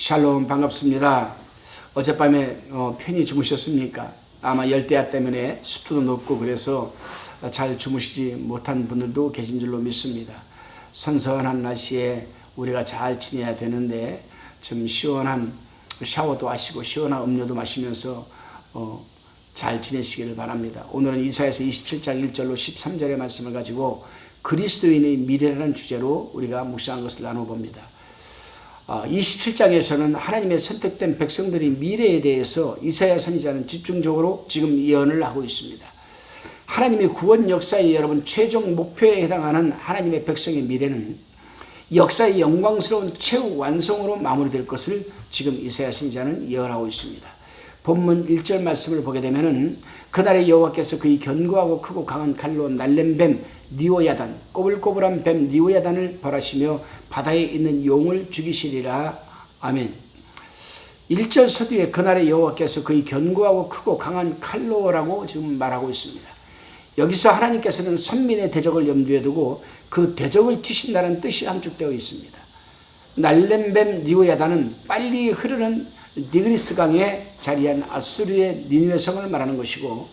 샬롬, 반갑습니다. 어젯밤에 편히 주무셨습니까? 아마 열대야 때문에 습도도 높고 그래서 잘 주무시지 못한 분들도 계신 줄로 믿습니다. 선선한 날씨에 우리가 잘 지내야 되는데 좀 시원한 샤워도 하시고 시원한 음료도 마시면서 잘 지내시기를 바랍니다. 오늘은 이사야서 27장 1절로 13절의 말씀을 가지고 그리스도인의 미래라는 주제로 우리가 묵상한 것을 나눠봅니다. 27장에서는 하나님의 선택된 백성들의 미래에 대해서 이사야 선지자는 집중적으로 지금 예언을 하고 있습니다. 하나님의 구원 역사의 여러분 최종 목표에 해당하는 하나님의 백성의 미래는 역사의 영광스러운 최후 완성으로 마무리될 것을 지금 이사야 선지자는 예언하고 있습니다. 본문 1절 말씀을 보게 되면은 그날의 여호와께서 그의 견고하고 크고 강한 칼로 날랜 뱀 니오야단 꼬불꼬불한 뱀 니오야단을 벌하시며 바다에 있는 용을 죽이시리라. 아멘. 1절 서두에 그날의 여호와께서 그의 견고하고 크고 강한 칼로라고 지금 말하고 있습니다. 여기서 하나님께서는 선민의 대적을 염두에 두고 그 대적을 치신다는 뜻이 함축되어 있습니다. 날랜 뱀 니오야단은 빨리 흐르는 니그리스 강에 자리한 아수르의 니느웨 성을 말하는 것이고,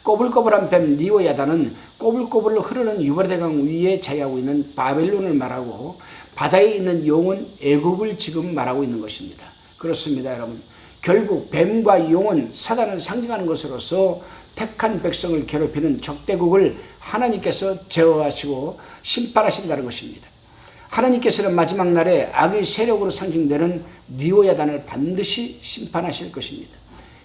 꼬불꼬불한 뱀 니오야단은 꼬불꼬불 흐르는 유브라데강 위에 자리하고 있는 바벨론을 말하고, 바다에 있는 용은 애굽을 지금 말하고 있는 것입니다. 그렇습니다, 여러분. 결국 뱀과 용은 사단을 상징하는 것으로서 택한 백성을 괴롭히는 적대국을 하나님께서 제어하시고 심판하신다는 것입니다. 하나님께서는 마지막 날에 악의 세력으로 상징되는 니오야단을 반드시 심판하실 것입니다.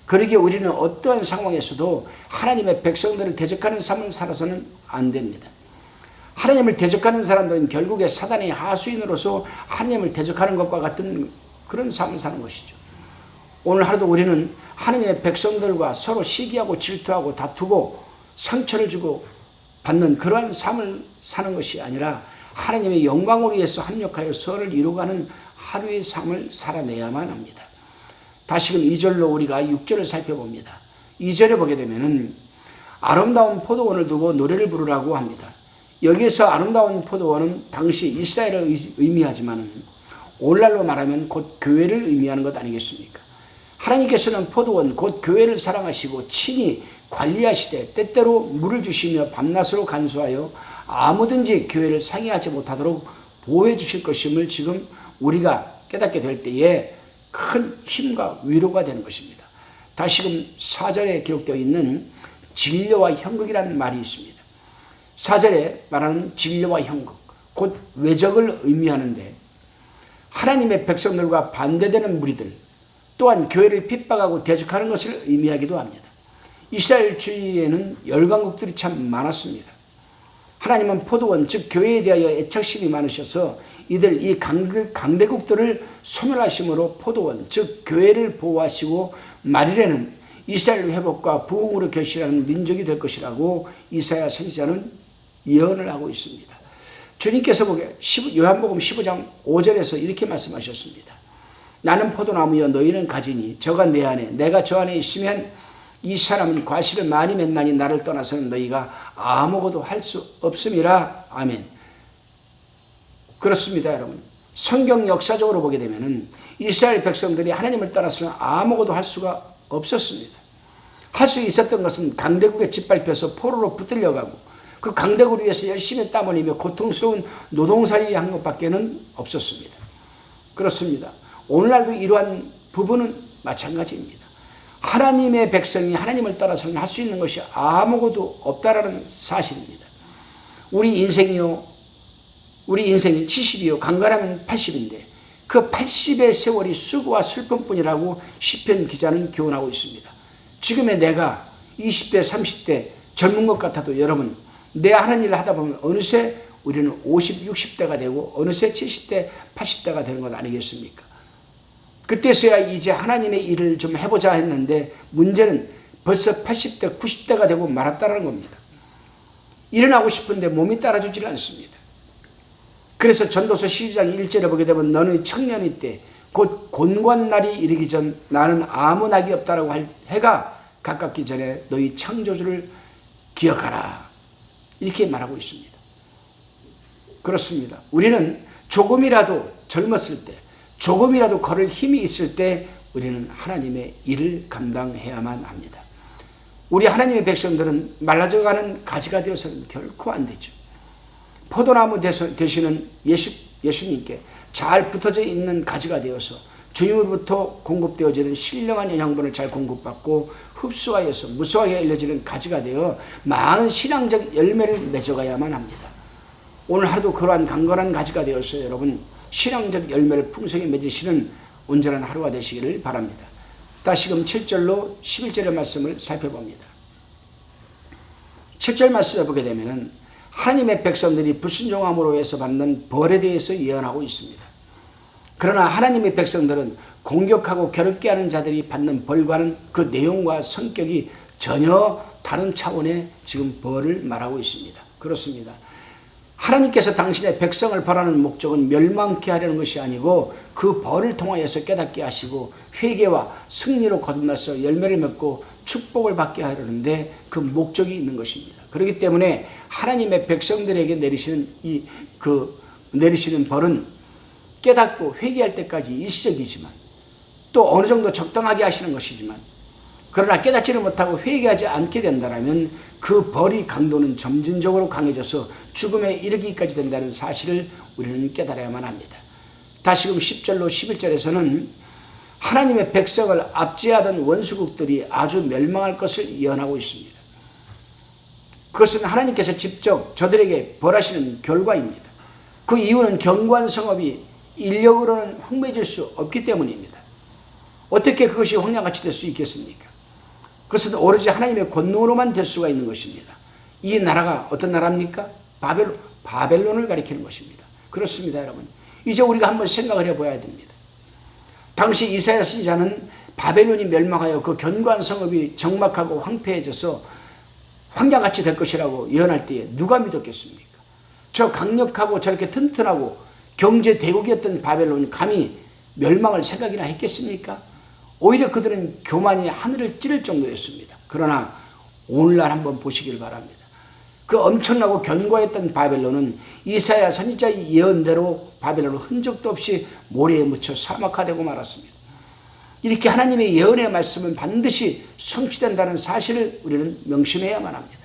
그러기에 우리는 어떠한 상황에서도 하나님의 백성들을 대적하는 삶을 살아서는 안 됩니다. 하나님을 대적하는 사람들은 결국에 사단의 하수인으로서 하나님을 대적하는 것과 같은 그런 삶을 사는 것이죠. 오늘 하루도 우리는 하나님의 백성들과 서로 시기하고 질투하고 다투고 상처를 주고 받는 그러한 삶을 사는 것이 아니라 하나님의 영광을 위해서 합력하여 선을 이루어가는 하루의 삶을 살아내야만 합니다. 다시금 2절로 우리가 6절을 살펴봅니다. 2절에 보게 되면은 아름다운 포도원을 두고 노래를 부르라고 합니다. 여기에서 아름다운 포도원은 당시 이스라엘을 의미하지만 오늘날로 말하면 곧 교회를 의미하는 것 아니겠습니까? 하나님께서는 포도원 곧 교회를 사랑하시고 친히 관리하시되 때때로 물을 주시며 밤낮으로 간수하여 아무든지 교회를 상해하지 못하도록 보호해 주실 것임을 지금 우리가 깨닫게 될 때에 큰 힘과 위로가 되는 것입니다. 다시금 4절에 기록되어 있는 진료와 형극이라는 말이 있습니다. 4절에 말하는 진료와 형극, 곧 외적을 의미하는데 하나님의 백성들과 반대되는 무리들 또한 교회를 핍박하고 대적하는 것을 의미하기도 합니다. 이스라엘 주위에는 열강국들이 참 많았습니다. 하나님은 포도원 즉 교회에 대하여 애착심이 많으셔서 이들 이 강대국들을 소멸하심으로 포도원 즉 교회를 보호하시고 말일에는 이스라엘 회복과 부흥으로 결실하는 민족이 될 것이라고 이사야 선지자는 예언을 하고 있습니다. 주님께서 보게 요한복음 15장 5절에서 이렇게 말씀하셨습니다. 나는 포도나무여 너희는 가지니 저가 내 안에 내가 저 안에 있으면 이 사람은 과실을 많이 맺나니 나를 떠나서는 너희가 아무것도 할 수 없음이라. 아멘. 그렇습니다, 여러분. 성경 역사적으로 보게 되면은 이스라엘 백성들이 하나님을 떠나서는 아무것도 할 수가 없었습니다. 할 수 있었던 것은 강대국에 짓밟혀서 포로로 붙들려가고 그 강대국을 위해서 열심히 땀 흘리며 고통스러운 노동살이 한 것밖에는 없었습니다. 그렇습니다. 오늘날도 이러한 부분은 마찬가지입니다. 하나님의 백성이 하나님을 따라서는 할 수 있는 것이 아무것도 없다라는 사실입니다. 우리 인생이 70이요 강건하면 80인데 그 80의 세월이 수고와 슬픔뿐이라고 시편 기자는 교훈하고 있습니다. 지금의 내가 20대 30대 젊은 것 같아도 여러분 내 하는 일을 하다 보면 어느새 우리는 50, 60대가 되고 어느새 70대 80대가 되는 것 아니겠습니까? 그때서야 이제 하나님의 일을 좀 해보자 했는데 문제는 벌써 80대, 90대가 되고 말았다는 겁니다. 일어나고 싶은데 몸이 따라주질 않습니다. 그래서 전도서 12장 1절에 보게 되면 너는 청년이 때 곧 곤고한 날이 이르기 전 나는 아무 낙이 없다라고 할 해가 가깝기 전에 너희 창조주를 기억하라. 이렇게 말하고 있습니다. 그렇습니다. 우리는 조금이라도 젊었을 때 조금이라도 걸을 힘이 있을 때 우리는 하나님의 일을 감당해야만 합니다. 우리 하나님의 백성들은 말라져가는 가지가 되어서는 결코 안 되죠. 포도나무 되시는 예수님께 잘 붙어져 있는 가지가 되어서 주님으로부터 공급되어지는 신령한 영양분을 잘 공급받고 흡수하여서 무수하게 알려지는 가지가 되어 많은 신앙적 열매를 맺어가야만 합니다. 오늘 하루도 그러한 강건한 가지가 되어서 여러분 신앙적 열매를 풍성히 맺으시는 온전한 하루가 되시기를 바랍니다. 다시금 7절로 11절의 말씀을 살펴봅니다. 7절 말씀에 보게 되면 하나님의 백성들이 불순종함으로 해서 받는 벌에 대해서 예언하고 있습니다. 그러나 하나님의 백성들은 공격하고 괴롭게 하는 자들이 받는 벌과는 그 내용과 성격이 전혀 다른 차원의 지금 벌을 말하고 있습니다. 그렇습니다. 하나님께서 당신의 백성을 벌하는 목적은 멸망케 하려는 것이 아니고 그 벌을 통하여서 깨닫게 하시고 회개와 승리로 거듭나서 열매를 맺고 축복을 받게 하려는데 그 목적이 있는 것입니다. 그렇기 때문에 하나님의 백성들에게 내리시는 벌은 깨닫고 회개할 때까지 일시적이지만 또 어느 정도 적당하게 하시는 것이지만 그러나 깨닫지를 못하고 회개하지 않게 된다면 그 벌이 강도는 점진적으로 강해져서 죽음에 이르기까지 된다는 사실을 우리는 깨달아야만 합니다. 다시금 10절로 11절에서는 하나님의 백성을 압제하던 원수국들이 아주 멸망할 것을 예언하고 있습니다. 그것은 하나님께서 직접 저들에게 벌하시는 결과입니다. 그 이유는 견고한 성읍이 인력으로는 황폐해질 수 없기 때문입니다. 어떻게 그것이 황량같이 될 수 있겠습니까? 그것은 오로지 하나님의 권능으로만 될 수가 있는 것입니다. 이 나라가 어떤 나라입니까? 바벨론을 가리키는 것입니다. 그렇습니다, 여러분. 이제 우리가 한번 생각을 해봐야 됩니다. 당시 이사야 선지자는 바벨론이 멸망하여 그 견고한 성읍이 적막하고 황폐해져서 황량같이 될 것이라고 예언할 때에 누가 믿었겠습니까? 저 강력하고 저렇게 튼튼하고 경제 대국이었던 바벨론이 감히 멸망을 생각이나 했겠습니까? 오히려 그들은 교만이 하늘을 찌를 정도였습니다. 그러나 오늘날 한번 보시길 바랍니다. 그 엄청나고 견고했던 바벨론은 이사야 선지자의 예언대로 바벨론은 흔적도 없이 모래에 묻혀 사막화되고 말았습니다. 이렇게 하나님의 예언의 말씀은 반드시 성취된다는 사실을 우리는 명심해야만 합니다.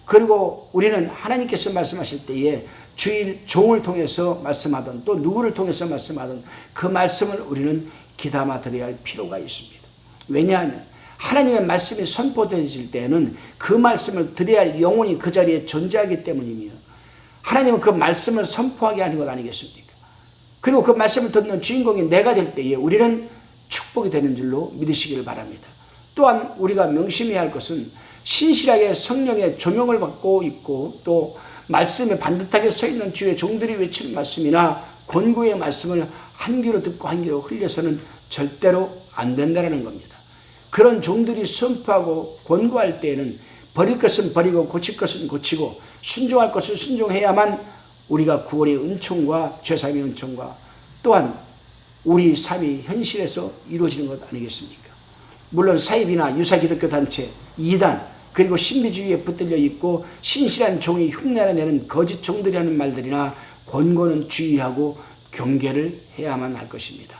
그리고 우리는 하나님께서 말씀하실 때에 주일 종을 통해서 말씀하든 또 누구를 통해서 말씀하든 그 말씀을 우리는 귀담아 들어야 할 필요가 있습니다. 왜냐하면 하나님의 말씀이 선포되어질 때에는 그 말씀을 들어야 할 영혼이 그 자리에 존재하기 때문이며 하나님은 그 말씀을 선포하게 하는 것 아니겠습니까? 그리고 그 말씀을 듣는 주인공이 내가 될 때에 우리는 축복이 되는 줄로 믿으시기를 바랍니다. 또한 우리가 명심해야 할 것은 신실하게 성령의 조명을 받고 있고 또 말씀에 반듯하게 서 있는 주의 종들이 외치는 말씀이나 권고의 말씀을 한 귀로 듣고 한 귀로 흘려서는 절대로 안 된다는 겁니다. 그런 종들이 선포하고 권고할 때에는 버릴 것은 버리고 고칠 것은 고치고 순종할 것은 순종해야만 우리가 구원의 은총과 죄사함의 은총과 또한 우리 삶이 현실에서 이루어지는 것 아니겠습니까? 물론 사입이나 유사기독교 단체, 이단 그리고 신비주의에 붙들려 있고 신실한 종이 흉내내는 거짓 종들이 하는 말들이나 권고는 주의하고 경계를 해야만 할 것입니다.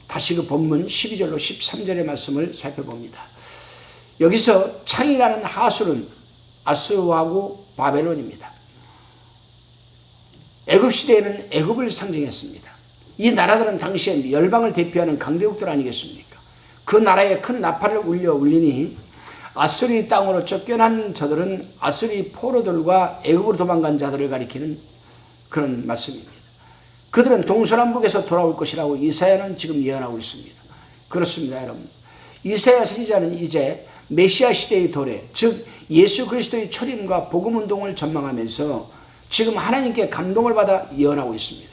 다시 그 본문 12절로 13절의 말씀을 살펴봅니다. 여기서 창이라는 하술은 아수르하고 바벨론입니다. 애굽시대에는 애굽을 상징했습니다. 이 나라들은 당시에 열방을 대표하는 강대국들 아니겠습니까? 그 나라에 큰 나팔을 울리니 아수리 땅으로 쫓겨난 저들은 아수리 포로들과 애굽으로 도망간 자들을 가리키는 그런 말씀입니다. 그들은 동서남북에서 돌아올 것이라고 이사야는 지금 예언하고 있습니다. 그렇습니다, 여러분. 이사야 선지자는 이제 메시아 시대의 도래, 즉 예수 그리스도의 초림과 복음운동을 전망하면서 지금 하나님께 감동을 받아 예언하고 있습니다.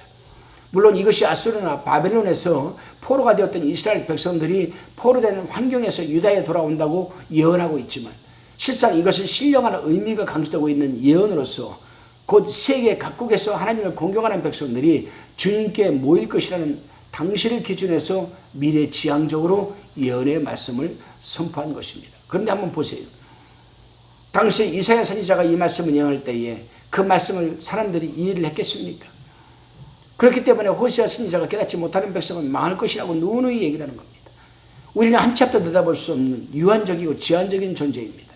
물론 이것이 아수르나 바벨론에서 포로가 되었던 이스라엘 백성들이 포로되는 환경에서 유다에 돌아온다고 예언하고 있지만 실상 이것은 신령한 의미가 강조되고 있는 예언으로서 곧 세계 각국에서 하나님을 공경하는 백성들이 주님께 모일 것이라는 당시를 기준해서 미래지향적으로 예언의 말씀을 선포한 것입니다. 그런데 한번 보세요. 당시 이사야 선지자가 이 말씀을 예언할 때에 그 말씀을 사람들이 이해를 했겠습니까? 그렇기 때문에 호세아 선지자가 깨닫지 못하는 백성은 망할 것이라고 누누이 얘기를 하는 겁니다. 우리는 한치 앞도 내다볼 수 없는 유한적이고 제한적인 존재입니다.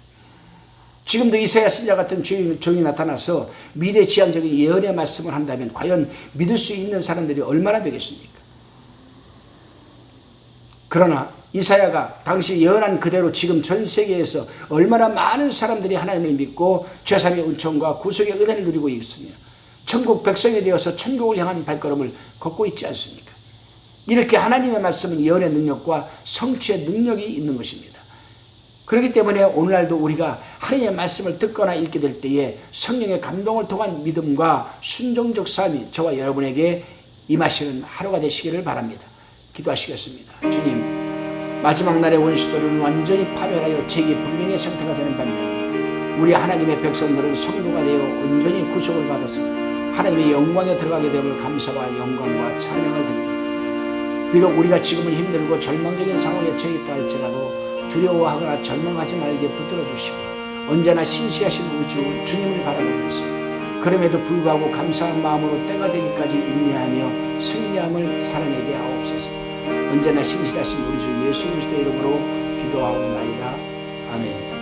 지금도 이사야 선지자 같은 종이 나타나서 미래 지향적인 예언의 말씀을 한다면 과연 믿을 수 있는 사람들이 얼마나 되겠습니까? 그러나 이사야가 당시 예언한 그대로 지금 전 세계에서 얼마나 많은 사람들이 하나님을 믿고 죄사함의 은총과 구속의 은혜를 누리고 있으며 천국 백성이 되어서 천국을 향한 발걸음을 걷고 있지 않습니까? 이렇게 하나님의 말씀은 예언의 능력과 성취의 능력이 있는 것입니다. 그렇기 때문에 오늘날도 우리가 하나님의 말씀을 듣거나 읽게 될 때에 성령의 감동을 통한 믿음과 순종적 삶이 저와 여러분에게 임하시는 하루가 되시기를 바랍니다. 기도하시겠습니다. 주님, 마지막 날의 원수들은 완전히 파멸하여 재기분명의 상태가 되는 반면에 우리 하나님의 백성들은 성도가 되어 온전히 구속을 받아서 하나님의 영광에 들어가게 됨을 감사와 영광과 찬양을 드립니다. 비록 우리가 지금은 힘들고 절망적인 상황에 처해 있다 할지라도 두려워하거나 절망하지 말게 붙들어 주시고 언제나 신실하신 우리 주님을 바라보면서 그럼에도 불구하고 감사한 마음으로 때가 되기까지 인내하며 승리함을 살아내게 하옵소서. 언제나 신실하신 우리 주 예수 그리스도의 이름으로 기도하옵나이다. 아멘.